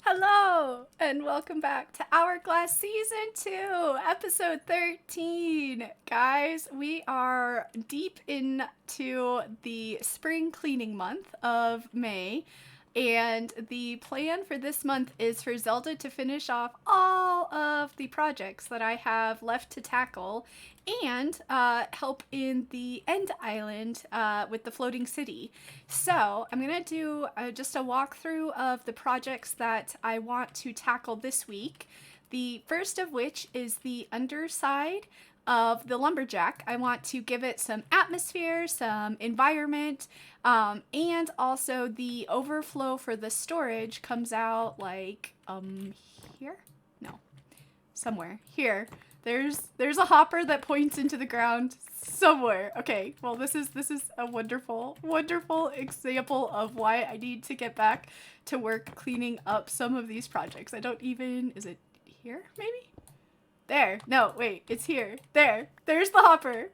Hello, and welcome back to Hourglass Season 2, Episode 13. Guys, we are deep into the spring cleaning month of May, and the plan for this month is for Zelda to finish off all of the projects that I have left to tackle and help in the End Island with the floating city. So I'm going to do just a walkthrough of the projects that I want to tackle this week. The first of which is the underside of the lumberjack. I want to give it some atmosphere, some environment, and also the overflow for the storage comes out like here? No, somewhere here. There's a hopper that points into the ground somewhere. Okay, well this is a wonderful example of why I need to get back to work cleaning up some of these projects. I don't even, is it here maybe? There. No, wait, it's here. There. There's the hopper.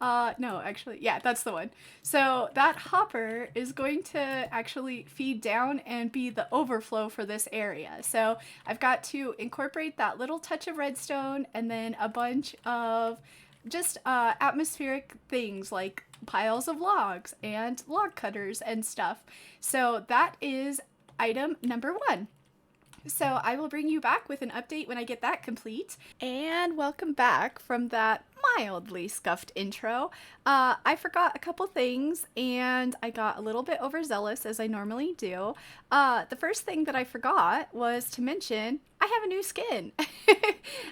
No, actually, yeah, that's the one. So that hopper is going to actually feed down and be the overflow for this area. So I've got to incorporate that little touch of redstone and then a bunch of just atmospheric things like piles of logs and log cutters and stuff. So that is item number one. So I will bring you back with an update when I get that complete. And welcome back from that mildly scuffed intro. I forgot a couple things and I got a little bit overzealous as I normally do. The first thing that I forgot was to mention I have a new skin.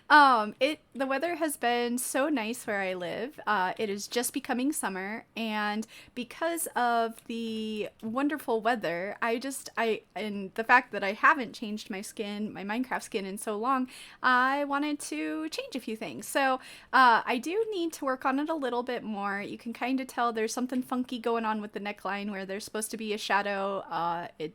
The weather has been so nice where I live. It is just becoming summer, and because of the wonderful weather, and the fact that I haven't changed my skin, my Minecraft skin, in so long, I wanted to change a few things. So I do need to work on it a little bit more. You can kind of tell there's something funky going on with the neckline where there's supposed to be a shadow. It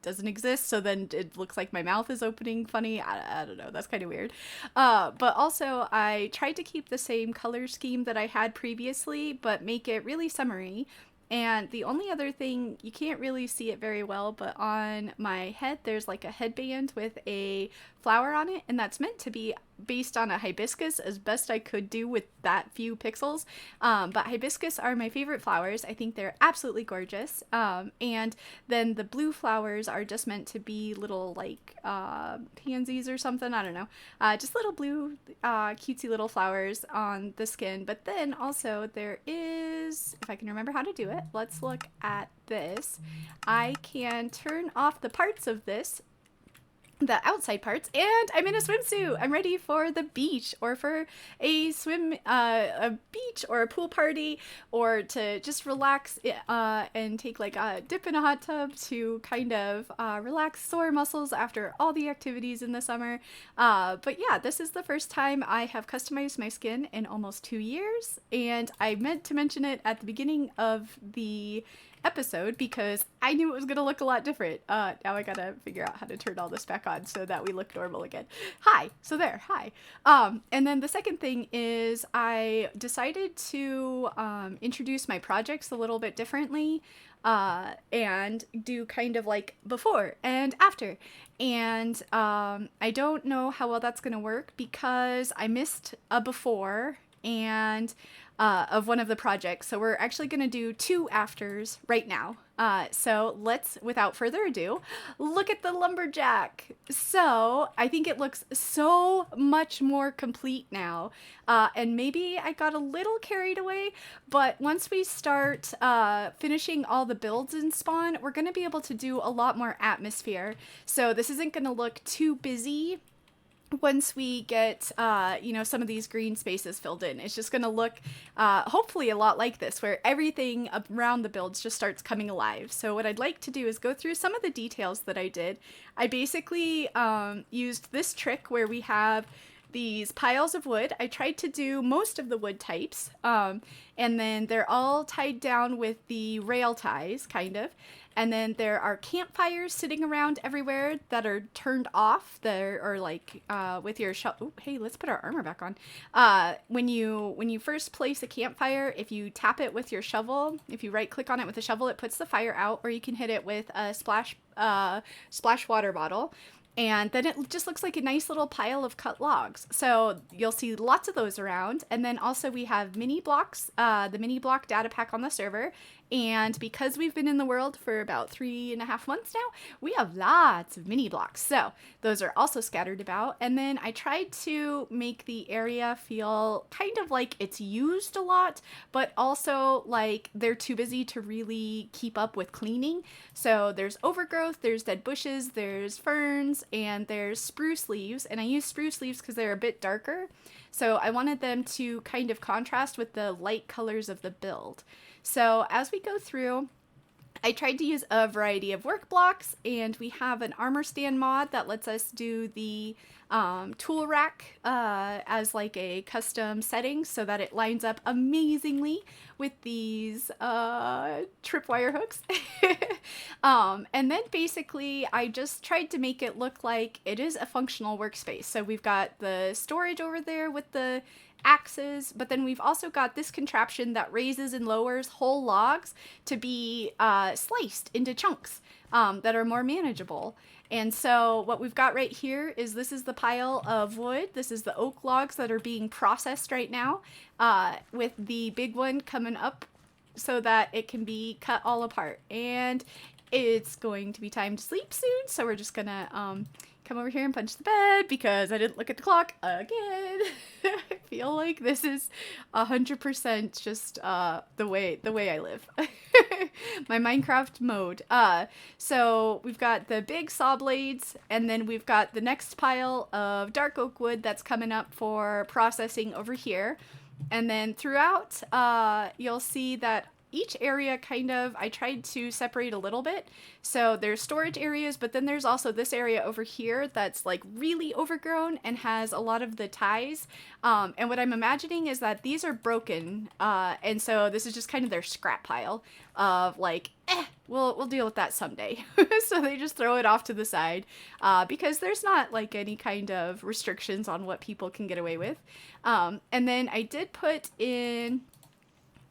doesn't exist, so then it looks like my mouth is opening funny. I don't know, that's kind of weird. But also I tried to keep the same color scheme that I had previously, but make it really summery. And the only other thing, you can't really see it very well, but on my head there's like a headband with a flower on it, and that's meant to be based on a hibiscus as best I could do with that few pixels. But hibiscus are my favorite flowers. I think they're absolutely gorgeous. And then the blue flowers are just meant to be little like pansies or something. I don't know. Just little blue cutesy little flowers on the skin. But then also there is, if I can remember how to do it, let's look at this. I can turn off the parts of this, the outside parts, and I'm in a swimsuit. I'm ready for the beach, or for a beach or a pool party, or to just relax and take like a dip in a hot tub to kind of relax sore muscles after all the activities in the summer. But yeah, this is the first time I have customized my skin in almost 2 years, and I meant to mention it at the beginning of the episode because I knew it was going to look a lot different. Now I gotta figure out how to turn all this back on so that we look normal again. Hi. So there. Hi. And then the second thing is I decided to introduce my projects a little bit differently and do kind of like before and after. And I don't know how well that's going to work because I missed a before and of one of the projects. So we're actually going to do 2 afters right now. So let's, without further ado, look at the lumberjack. So I think it looks so much more complete now. And maybe I got a little carried away, but once we start finishing all the builds in Spawn, we're going to be able to do a lot more atmosphere. So this isn't going to look too busy once we get, some of these green spaces filled in. It's just going to look, hopefully, a lot like this, where everything around the builds just starts coming alive. So what I'd like to do is go through some of the details that I did. I basically used this trick where we have these piles of wood. I tried to do most of the wood types, and then they're all tied down with the rail ties, kind of. And then there are campfires sitting around everywhere that are turned off. There or like with your hey, let's put our armor back on. When you first place a campfire, if you tap it with your shovel, if you right click on it with a shovel, it puts the fire out. Or you can hit it with a splash water bottle. And then it just looks like a nice little pile of cut logs. So you'll see lots of those around. And then also we have mini blocks, the mini block data pack on the server. And because we've been in the world for about 3.5 months now, we have lots of mini blocks. So those are also scattered about. And then I tried to make the area feel kind of like it's used a lot, but also like they're too busy to really keep up with cleaning. So there's overgrowth, there's dead bushes, there's ferns, and there's spruce leaves. And I use spruce leaves because they're a bit darker. So I wanted them to kind of contrast with the light colors of the build. So as we go through, I tried to use a variety of work blocks, and we have an armor stand mod that lets us do the tool rack as like a custom setting so that it lines up amazingly with these tripwire hooks. And then basically I just tried to make it look like it is a functional workspace. So we've got the storage over there with the axes, but then we've also got this contraption that raises and lowers whole logs to be sliced into chunks that are more manageable. And so what we've got right here is this is the pile of wood. This is the oak logs that are being processed right now, with the big one coming up so that it can be cut all apart. And it's going to be time to sleep soon, so we're just gonna come over here and punch the bed because I didn't look at the clock again. I feel like this is 100% just the way I live. My Minecraft mode. So we've got the big saw blades, and then we've got the next pile of dark oak wood that's coming up for processing over here. And then throughout, you'll see that each area I tried to separate a little bit. So there's storage areas, but then there's also this area over here that's like really overgrown and has a lot of the ties. And what I'm imagining is that these are broken. And so this is just kind of their scrap pile of like, we'll deal with that someday. So they just throw it off to the side because there's not like any kind of restrictions on what people can get away with. And then I did put in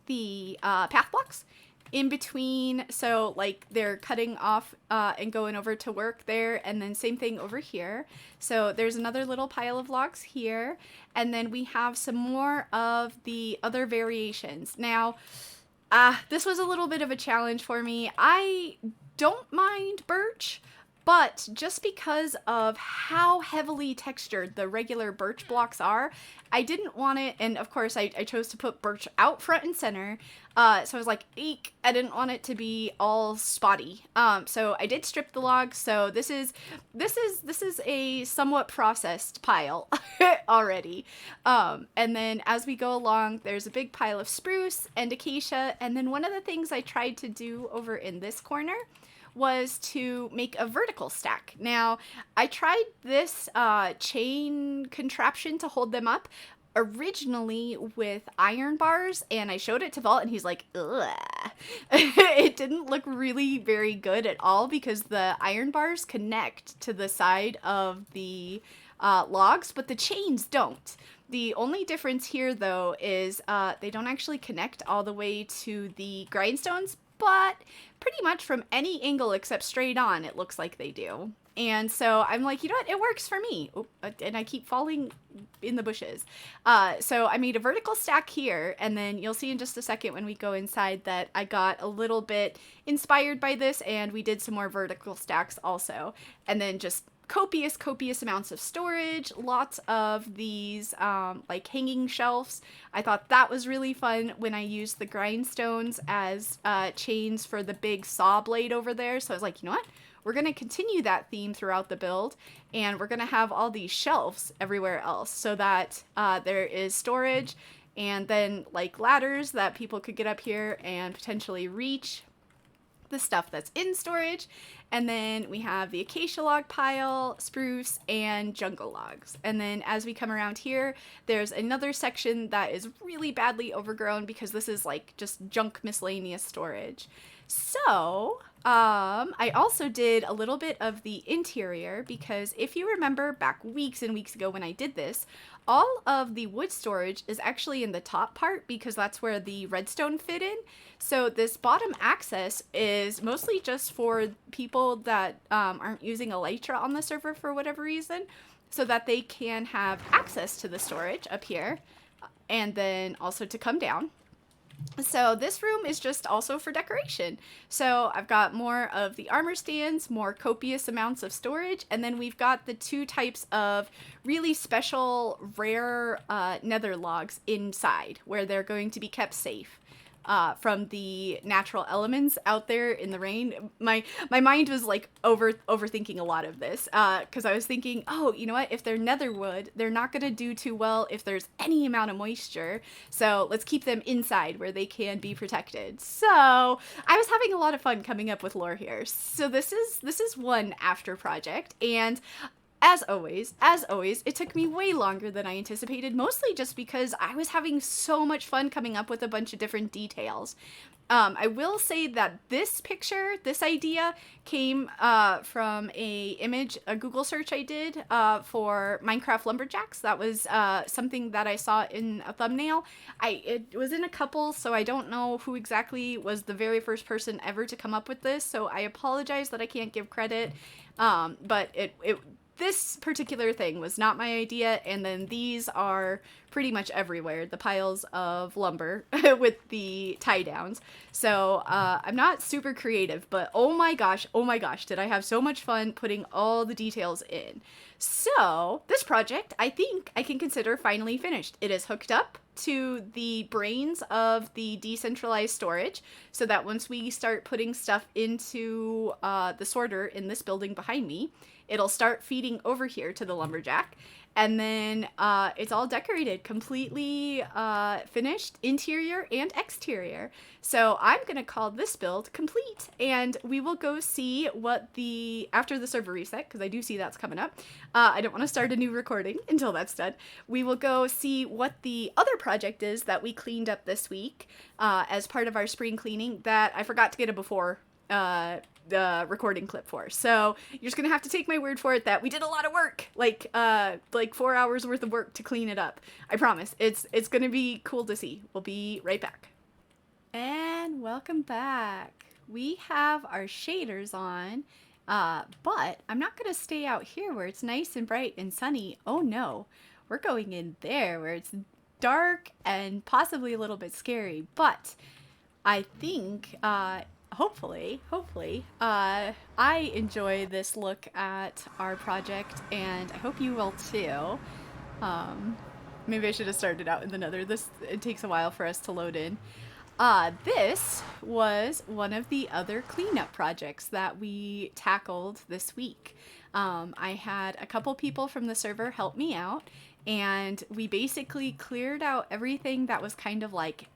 the path blocks in between, so like they're cutting off and going over to work there, and then same thing over here. So there's another little pile of logs here, and then we have some more of the other variations. Now this was a little bit of a challenge for me. I don't mind birch, but just because of how heavily textured the regular birch blocks are, I didn't want it, and of course I chose to put birch out front and center, so I was like, eek, I didn't want it to be all spotty. So I did strip the logs, so this is a somewhat processed pile already. And then as we go along, there's a big pile of spruce and acacia, and then one of the things I tried to do over in this corner was to make a vertical stack. Now, I tried this chain contraption to hold them up originally with iron bars, and I showed it to Vault, and he's like, ugh. It didn't look really very good at all because the iron bars connect to the side of the logs, but the chains don't. The only difference here, though, is they don't actually connect all the way to the grindstones, but pretty much from any angle except straight on, it looks like they do. And so I'm like, you know what? It works for me. Oh, and I keep falling in the bushes. So I made a vertical stack here, and then you'll see in just a second when we go inside that I got a little bit inspired by this, and we did some more vertical stacks also. And then just copious amounts of storage, lots of these like hanging shelves. I thought that was really fun when I used the grindstones as chains for the big saw blade over there. So I was like, you know what? We're going to continue that theme throughout the build, and we're going to have all these shelves everywhere else so that there is storage, and then like ladders that people could get up here and potentially reach the stuff that's in storage. And then we have the acacia log pile, spruce, and jungle logs. And then as we come around here, there's another section that is really badly overgrown because this is like just junk miscellaneous storage. So, I also did a little bit of the interior because if you remember back weeks and weeks ago when I did this, all of the wood storage is actually in the top part because that's where the redstone fit in. So this bottom access is mostly just for people that aren't using Elytra on the server for whatever reason, so that they can have access to the storage up here and then also to come down. So this room is just also for decoration. So I've got more of the armor stands, more copious amounts of storage, and then we've got the 2 types of really special rare nether logs inside where they're going to be kept safe from the natural elements out there in the rain. My mind was like overthinking a lot of this because I was thinking, oh, you know what? If they're nether wood, they're not going to do too well if there's any amount of moisture. So let's keep them inside where they can be protected. So I was having a lot of fun coming up with lore here. So this is one after project, and as always, it took me way longer than I anticipated, mostly just because I was having so much fun coming up with a bunch of different details. I will say that this picture, this idea, came from a Google search I did for Minecraft Lumberjacks. That was something that I saw in a thumbnail. It was in a couple, so I don't know who exactly was the very first person ever to come up with this, so I apologize that I can't give credit, but this particular thing was not my idea, and then these are pretty much everywhere, the piles of lumber with the tie downs. So I'm not super creative, but oh my gosh, did I have so much fun putting all the details in. So this project, I think I can consider finally finished. It is hooked up to the brains of the decentralized storage, so that once we start putting stuff into the sorter in this building behind me, it'll start feeding over here to the lumberjack, and then it's all decorated, completely finished, interior and exterior. So I'm gonna call this build complete, and we will go see what after the server reset, because I do see that's coming up. I don't want to start a new recording until that's done. We will go see what the other project is that we cleaned up this week as part of our spring cleaning that I forgot to get a before the recording clip for. So you're just gonna have to take my word for it that we did a lot of work, like 4 hours worth of work to clean it up. I promise it's gonna be cool to see. We'll be right back. And welcome back. We have our shaders on, but I'm not gonna stay out here where it's nice and bright and sunny. Oh no, we're going in there where it's dark and possibly a little bit scary, but I think hopefully, I enjoy this look at our project, and I hope you will too. Maybe I should have started out in the nether. It takes a while for us to load in. This was one of the other cleanup projects that we tackled this week. I had a couple people from the server help me out, and we basically cleared out everything that was kind of like,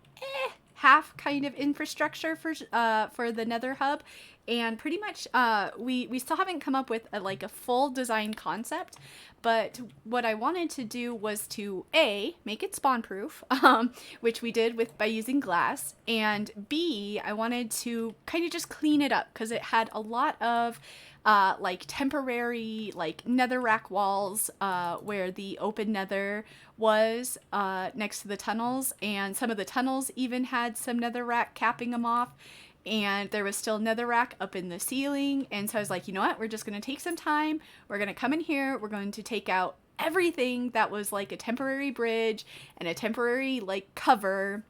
half kind of infrastructure for the nether hub, and pretty much we still haven't come up with a full design concept, but what I wanted to do was to make it spawn proof, which we did by using glass, and B, I wanted to kind of just clean it up because it had a lot of temporary netherrack walls where the open nether was next to the tunnels, and some of the tunnels even had some netherrack capping them off, and there was still netherrack up in the ceiling. And so I was like, you know what, we're just going to take some time, we're going to come in here, we're going to take out everything that was like a temporary bridge and a temporary cover,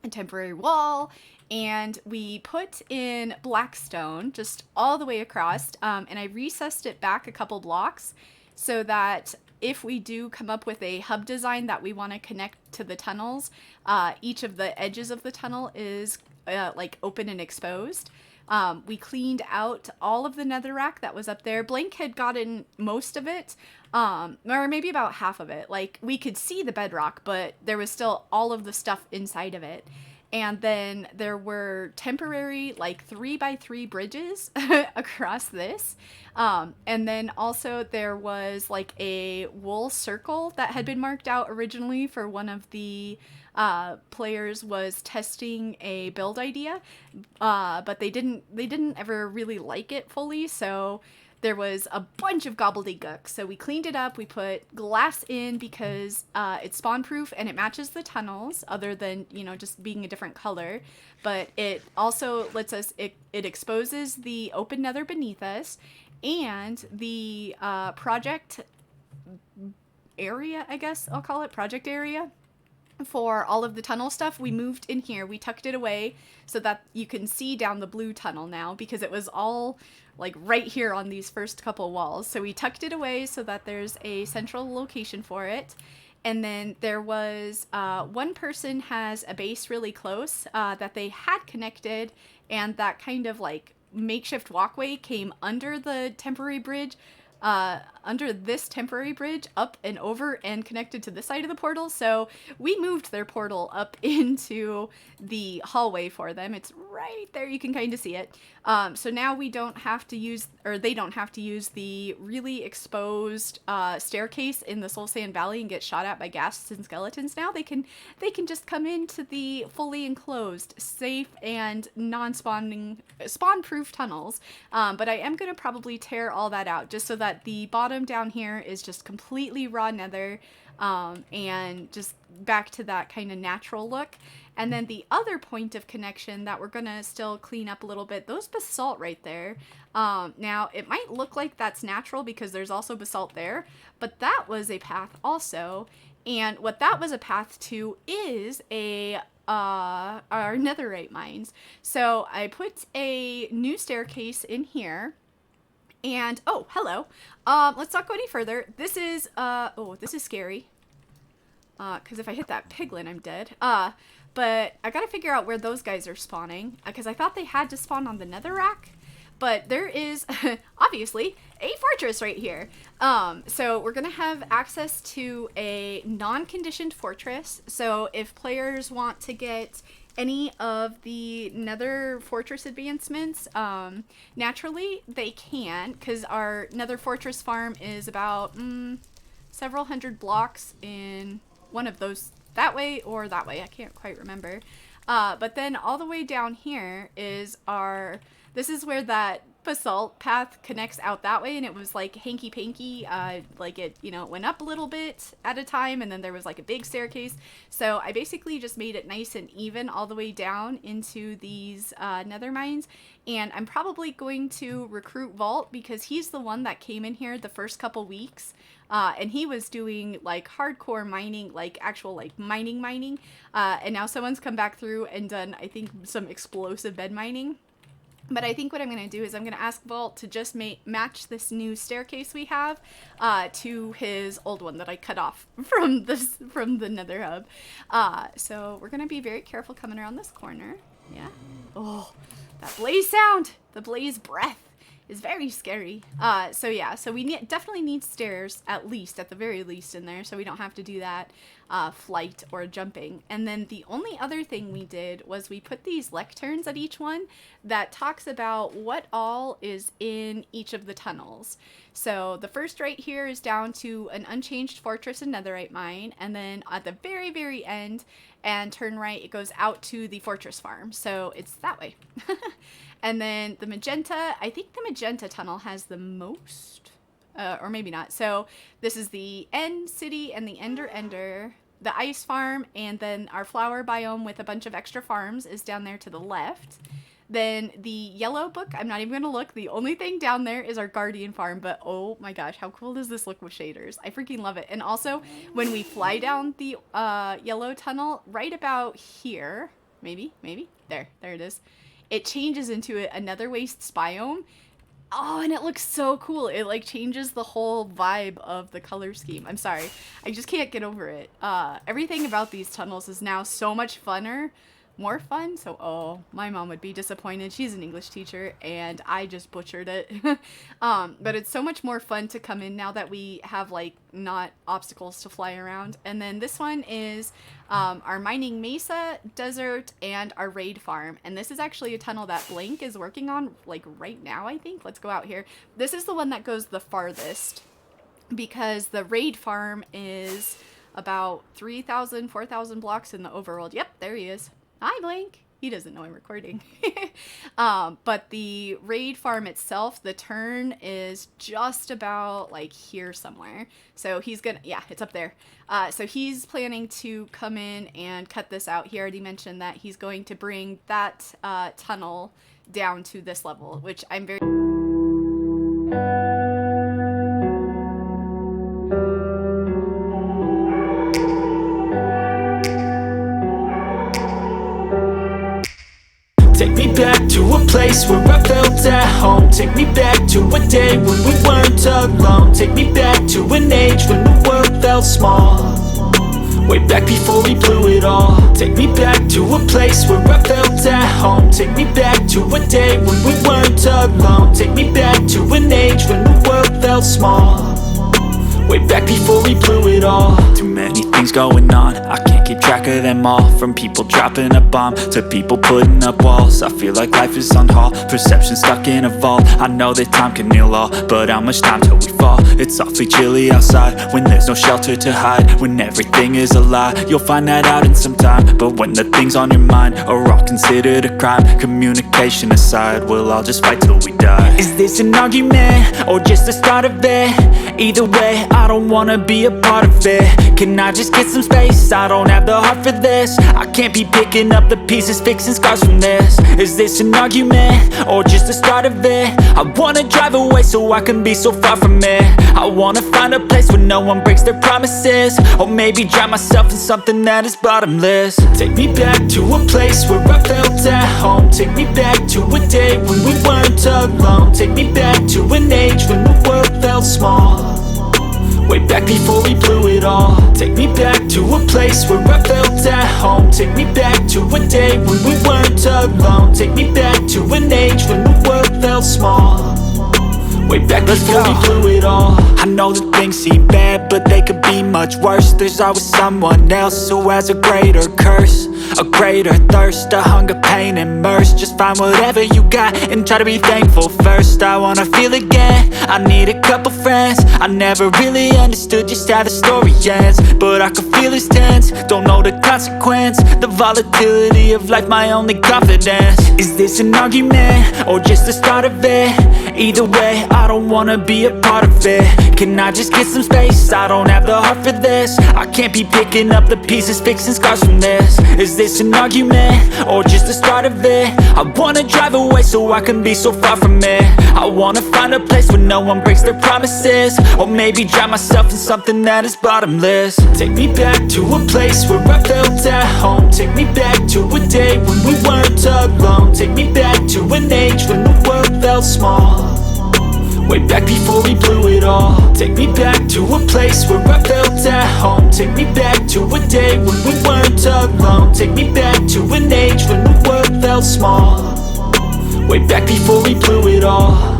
a temporary wall, and we put in blackstone just all the way across, and I recessed it back a couple blocks so that if we do come up with a hub design that we want to connect to the tunnels, each of the edges of the tunnel is open and exposed. We cleaned out all of the netherrack that was up there. Blank had gotten most of it, or maybe about half of it. We could see the bedrock, but there was still all of the stuff inside of it. And then there were temporary, like 3x3 bridges across this. And then also there was like a wool circle that had been marked out originally for one of the players was testing a build idea, but they didn't ever really like it fully, so there was a bunch of gobbledygook. So we cleaned it up. We put glass in because it's spawn proof and it matches the tunnels, other than, you know, just being a different color. But it also lets us, it exposes the open nether beneath us, and the project area, I guess I'll call it, project area for all of the tunnel stuff. We moved in here. We tucked it away so that you can see down the blue tunnel now, because it was all like right here on these first couple walls. So we tucked it away so that there's a central location for it. And then there was one person has a base really close that they had connected, and that kind of like makeshift walkway came under the temporary bridge, under this temporary bridge, up and over and connected to this side of the portal. So we moved their portal up into the hallway for them. It's right there. You can kind of see it. So now we don't have to use, or they don't have to use the really exposed staircase in the Soul Sand Valley and get shot at by ghasts and skeletons. Now they can just come into the fully enclosed, safe and non-spawning, spawn-proof tunnels. But I am going to probably tear all that out just so that the bottom down here is just completely raw nether, and just back to that kind of natural look. And then the other point of connection that we're gonna still clean up a little bit, those basalt right there. Now it might look like that's natural because there's also basalt there, but that was a path also. And what that was a path to is our netherite mines. So I put a new staircase in here. And, oh, hello. Let's not go any further. This is, oh, this is scary. Because if I hit that piglin, I'm dead. But I gotta figure out where those guys are spawning. Because I thought they had to spawn on the netherrack. But there is, obviously, a fortress right here. So we're gonna have access to a non-conditioned fortress. So if players want to get any of the nether fortress advancements naturally, they can, because our nether fortress farm is about several hundred blocks in one of those, that way or that way, I can't quite remember. But then all the way down here is our, this is where that basalt path connects out that way, and it was like hanky-panky, like it, you know, it went up a little bit at a time, and then there was like a big staircase. So I basically just made it nice and even all the way down into these nether mines. And I'm probably going to recruit Vault because he's the one that came in here the first couple weeks, and he was doing like hardcore mining, like actual like mining, and now someone's come back through and done, I think, some explosive bed mining. But I think what I'm going to do is I'm going to ask Vault to just match this new staircase we have to his old one that I cut off from the nether hub. So we're going to be very careful coming around this corner. Yeah. Oh, that blaze sound! The blaze breath is very scary. So yeah, so we definitely need stairs, at the very least in there, so we don't have to do that flight or jumping. And then the only other thing we did was we put these lecterns at each one that talks about what all is in each of the tunnels. So the first right here is down to an unchanged fortress and netherite mine, and then at the very, very end and turn right, it goes out to the fortress farm. So it's that way. And then the magenta, I think the magenta tunnel has the most, or maybe not. So this is the End City and the Ender, the ice farm, and then our flower biome with a bunch of extra farms is down there to the left. Then the yellow book, I'm not even going to look. The only thing down there is our guardian farm, but oh my gosh, how cool does this look with shaders? I freaking love it. And also, when we fly down the yellow tunnel, right about here, maybe, there it is. It changes into another wastes biome. Oh, and it looks so cool. It like changes the whole vibe of the color scheme. I'm sorry. I just can't get over it. Everything about these tunnels is now so much funner. more fun. So, oh, my mom would be disappointed. She's an English teacher and I just butchered it. But it's so much more fun to come in now that we have like not obstacles to fly around. And then this one is our mining mesa, desert, and our raid farm. And this is actually a tunnel that Blank is working on like right now, I think. Let's go out here. This is the one that goes the farthest because the raid farm is about 3,000, 4,000 blocks in the overworld. Yep, there he is. Hi, Blank. He doesn't know I'm recording. But the raid farm itself, the turn is just about like here somewhere. So he's gonna, yeah, it's up there. So he's planning to come in and cut this out. He already mentioned that he's going to bring that tunnel down to this level, which I'm very... Take me back to a place where I felt at home. Take me back to a day when we weren't alone. Take me back to an age when the world felt small, way back before we blew it all. Take me back to a place where I felt at home. Take me back to a day when we weren't alone. Take me back to an age when the world felt small, way back before we blew it all. Too many things going on, I can't keep track of them all. From people dropping a bomb to people putting up walls. I feel like life is on hold, perception stuck in a vault. I know that time can heal all, but how much time till we fall? It's awfully chilly outside when there's no shelter to hide. When everything is a lie, you'll find that out in some time. But when the things on your mind are all considered a crime, communication aside, we'll all just fight till we die. Is this an argument or just the start of it? Either way, I don't wanna be a part of it. Can I just get some space? I don't have the heart for this. I can't be picking up the pieces, fixing scars from this. Is this an argument or just the start of it? I wanna drive away so I can be so far from it. I wanna find a place where no one breaks their promises, or maybe drown myself in something that is bottomless. Take me back to a place where I felt at home. Take me back to a day when we weren't alone. Take me back to an age when the world felt small, way back before we blew it all. Take me back to a place where I felt at home. Take me back to a day when we weren't alone. Take me back to an age when the world felt small, way back before we blew it all. I know that things seem bad, but they could be much worse. There's always someone else who has a greater curse, a greater thirst, a hunger, pain, and mercy. Just find whatever you got and try to be thankful first. I wanna feel again, I need a couple friends. I never really understood just how the story ends, but I can feel it's tense, don't know the consequence. The volatility of life, my only confidence. Is this an argument or just the start of it? Either way, I don't wanna be a part of it. Can I just get some space? I don't have the heart for this. I can't be picking up the pieces, fixing scars from this. Is this an argument or just the start of it? I wanna drive away so I can be so far from it. I wanna find a place where no one breaks their promises, or maybe drown myself in something that is bottomless. Take me back to a place where I felt at home. Take me back to a day when we weren't alone. Take me back to an age when the world felt small, way back before we blew it all. Take me back to a place where I felt at home. Take me back to a day when we weren't alone. Take me back to an age when the world felt small, way back before we blew it all.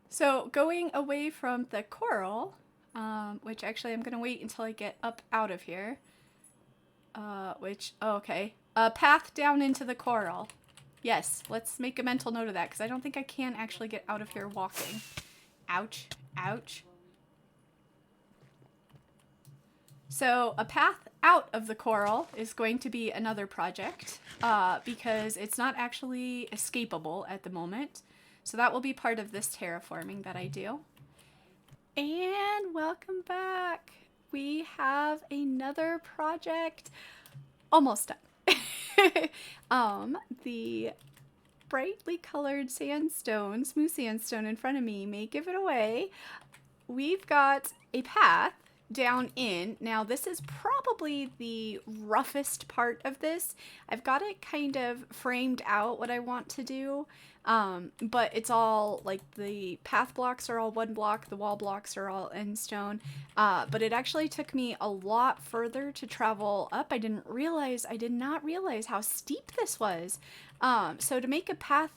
So going away from the coral, which actually I'm going to wait until I get up out of here, okay, a path down into the coral. Yes, let's make a mental note of that, because I don't think I can actually get out of here walking. Ouch, ouch. So a path out of the coral is going to be another project, because it's not actually escapable at the moment. So that will be part of this terraforming that I do. And welcome back. We have another project almost done. The brightly colored sandstone, smooth sandstone in front of me may give it away. We've got a path down in. Now, this is probably the roughest part of this. I've got it kind of framed out what I want to do. But it's all like the path blocks are all one block, the wall blocks are all end stone. But it actually took me a lot further to travel up. I did not realize how steep this was. So to make a path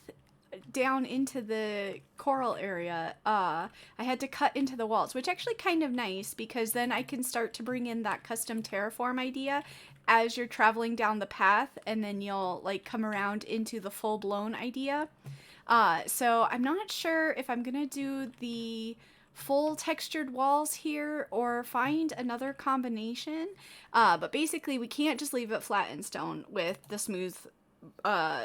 down into the coral area, I had to cut into the walls, which actually kind of nice because then I can start to bring in that custom terraform idea as you're traveling down the path, and then you'll like come around into the full-blown idea. So I'm not sure if I'm gonna do the full textured walls here or find another combination. But basically we can't just leave it flat in stone with the smooth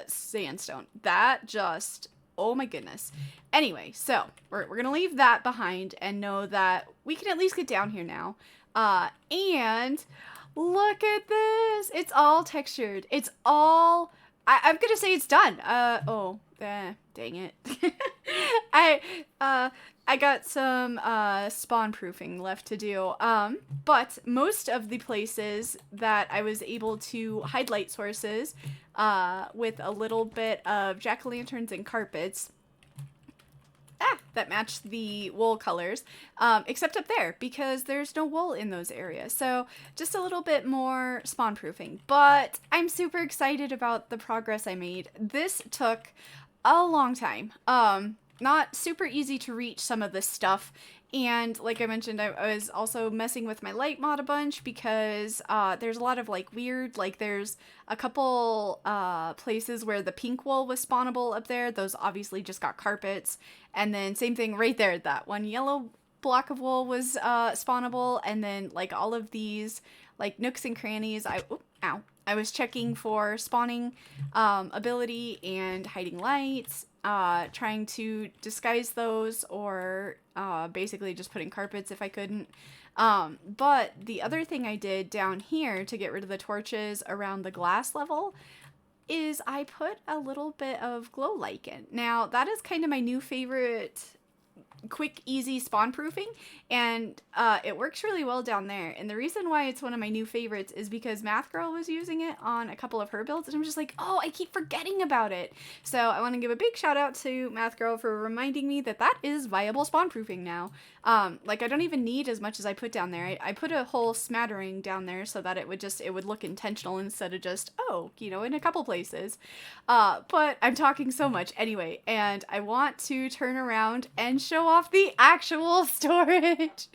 sandstone. That just, oh my goodness. Anyway, so we're gonna leave that behind and know that we can at least get down here now. And look at this. It's all textured. It's all, I'm gonna say it's done. Dang it. I got some spawn proofing left to do. But most of the places that I was able to hide light sources with a little bit of jack-o'-lanterns and carpets that match the wool colors, except up there because there's no wool in those areas. So just a little bit more spawn proofing, but I'm super excited about the progress I made. This took a long time. Not super easy to reach some of this stuff. And like I mentioned, I was also messing with my light mod a bunch because there's a lot of like weird, like there's a couple places where the pink wool was spawnable up there. Those obviously just got carpets. And then same thing right there, that one yellow block of wool was spawnable. And then like all of these like nooks and crannies, I was checking for spawning ability and hiding lights, trying to disguise those, or basically just putting carpets if I couldn't. But the other thing I did down here to get rid of the torches around the glass level is I put a little bit of glow lichen. Now that is kind of my new favorite quick, easy spawn proofing, and it works really well down there. And the reason why it's one of my new favorites is because Math Girl was using it on a couple of her builds, and I'm just like, oh, I keep forgetting about it. So I want to give a big shout out to Math Girl for reminding me that that is viable spawn proofing now. Like I don't even need as much as I put down there. I put a whole smattering down there so that it would look intentional instead of just, oh, you know, in a couple places. But I'm talking so much anyway, and I want to turn around and show off the actual storage.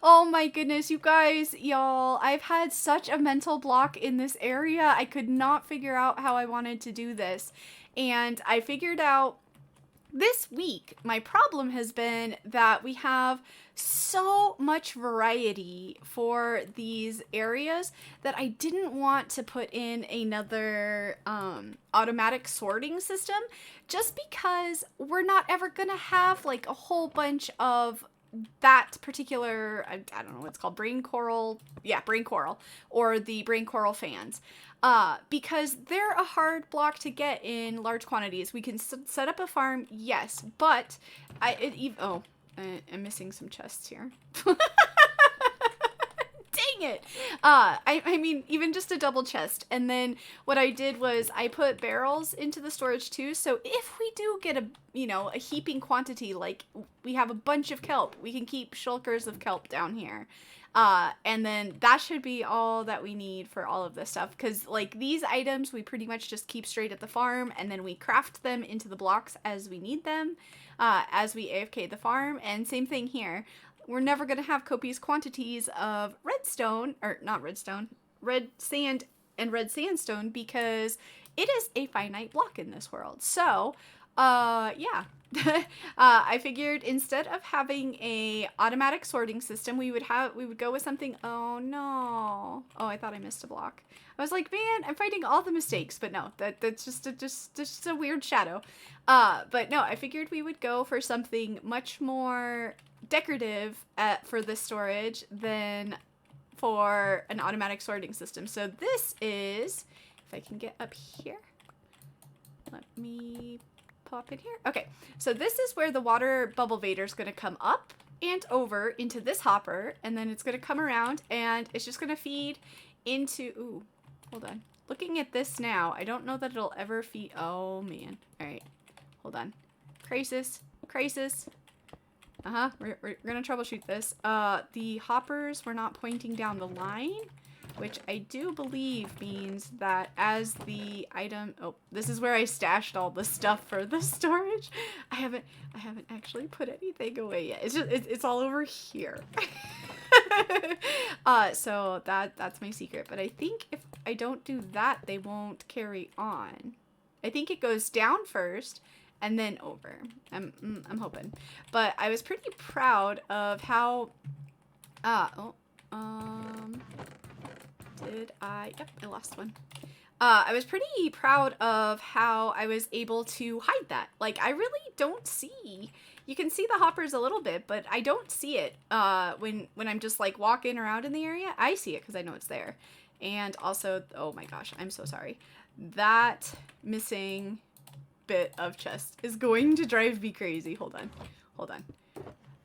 Oh my goodness, you guys, y'all, I've had such a mental block in this area. I could not figure out how I wanted to do this. And I figured out this week. My problem has been that we have so much variety for these areas that I didn't want to put in another automatic sorting system, just because we're not ever gonna have like a whole bunch of that particular, I don't know what it's called, brain coral, or the brain coral fans, because they're a hard block to get in large quantities. We can set up a farm, yes, but I'm missing some chests here. Dang it. I mean, even just a double chest. And then what I did was I put barrels into the storage too. So if we do get a heaping quantity, like we have a bunch of kelp, we can keep shulkers of kelp down here. And then that should be all that we need for all of this stuff. Cause like these items, we pretty much just keep straight at the farm, and then we craft them into the blocks as we need them, as we AFK the farm. And same thing here. We're never going to have copious quantities of red sand and red sandstone because it is a finite block in this world. So, yeah. I figured instead of having a automatic sorting system, we would go with something. Oh no. Oh, I thought I missed a block. I was like, man, I'm finding all the mistakes, but no, that's just a weird shadow. But no, I figured we would go for something much more decorative for this storage than for an automatic sorting system. So this is, if I can get up here, let me pop in here. Okay, so this is where the water bubble vader is going to come up, and over into this hopper, and then it's going to come around and it's just going to feed into, ooh, hold on. Looking at this now, I don't know that it'll ever feed, oh man. All right, hold on. Crisis. We're going to troubleshoot this. The hoppers were not pointing down the line, which I do believe means that as the item, oh, this is where I stashed all the stuff for the storage. I haven't actually put anything away yet. It's all over here. So that's my secret. But I think if I don't do that, they won't carry on. I think it goes down first and then over. I'm hoping. But I was pretty proud of how, yep, I lost one. I was pretty proud of how I was able to hide that. Like, I really don't see, you can see the hoppers a little bit, but I don't see it when I'm just like walking around in the area. I see it because I know it's there. And also, oh my gosh, I'm so sorry. That missing bit of chest is going to drive me crazy. Hold on.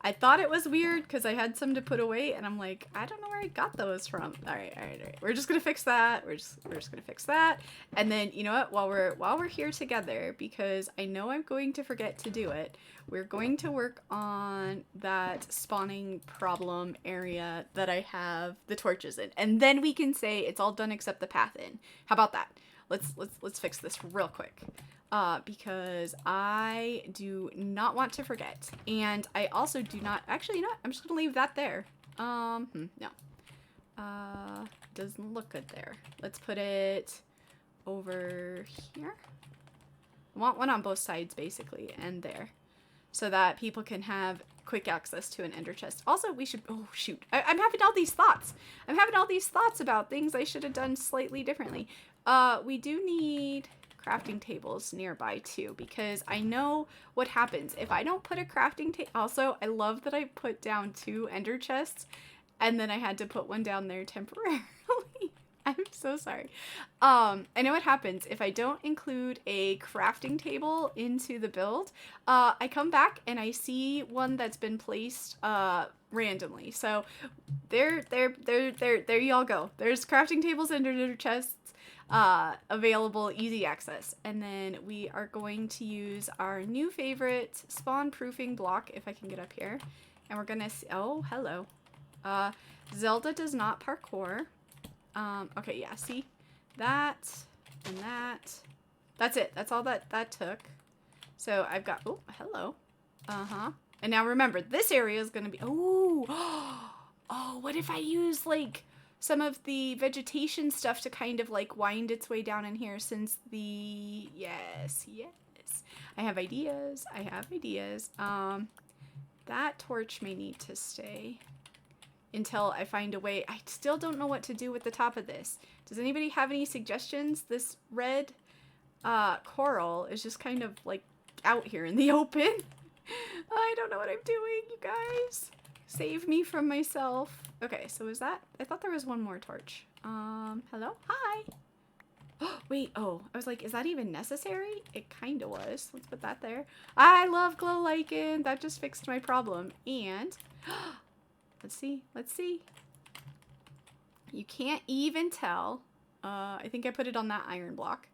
I thought it was weird because I had some to put away, and I'm like, I don't know where I got those from. All right. We're just gonna fix that. We're just gonna fix that. And then, you know what? While we're here together, because I know I'm going to forget to do it, we're going to work on that spawning problem area that I have the torches in, and then we can say it's all done except the path in. How about that? Let's fix this real quick. Because I do not want to forget. And I also do not, actually, you know what? I'm just going to leave that there. No. Doesn't look good there. Let's put it over here. I want one on both sides, basically, and there. So that people can have quick access to an ender chest. Also, we should, oh shoot. I'm having all these thoughts. I'm having all these thoughts about things I should have done slightly differently. We do need crafting tables nearby too, because I know what happens if I don't put a crafting table. Also, I love that I put down 2 ender chests and then I had to put one down there temporarily. I'm so sorry. I know what happens if I don't include a crafting table into the build. I come back and I see one that's been placed randomly. So there y'all go. There's crafting tables and ender chests available, easy access. And then we are going to use our new favorite spawn proofing block, if I can get up here, and we're gonna see, oh hello, Zelda does not parkour. Okay, yeah, see that and that's it, that's all that took. So I've got, oh hello, and now remember, this area is gonna be, oh what if I use like some of the vegetation stuff to kind of like wind its way down in here, since the, yes, I have ideas. That torch may need to stay until I find a way. I still don't know what to do with the top of this. Does anybody have any suggestions? This red coral is just kind of like out here in the open. I don't know what I'm doing, you guys. Save me from myself. Okay, so is that, I thought there was one more torch. Hello? Hi! Wait, oh, I was like, is that even necessary? It kinda was. Let's put that there. I love glow lichen. That just fixed my problem. And, let's see. You can't even tell. I think I put it on that iron block.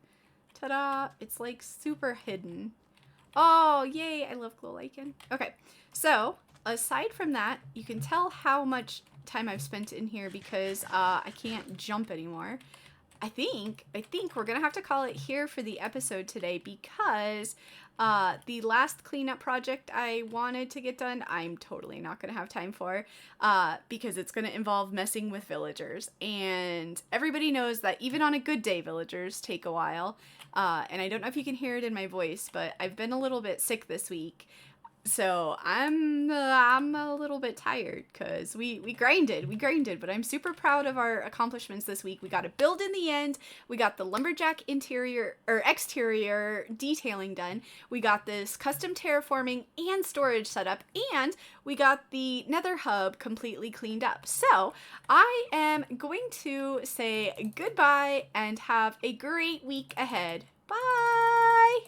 Ta-da! It's like super hidden. Oh, yay, I love glow lichen. Okay, so, aside from that, you can tell how much time I've spent in here because I can't jump anymore. I think we're gonna have to call it here for the episode today, because the last cleanup project I wanted to get done, I'm totally not gonna have time for, because it's gonna involve messing with villagers, and everybody knows that even on a good day, villagers take a while. And I don't know if you can hear it in my voice, but I've been a little bit sick this week. So I'm a little bit tired because we grinded, but I'm super proud of our accomplishments this week. We got a build in the end. We got the lumberjack interior or exterior detailing done. We got this custom terraforming and storage set up, and we got the nether hub completely cleaned up. So I am going to say goodbye and have a great week ahead. Bye!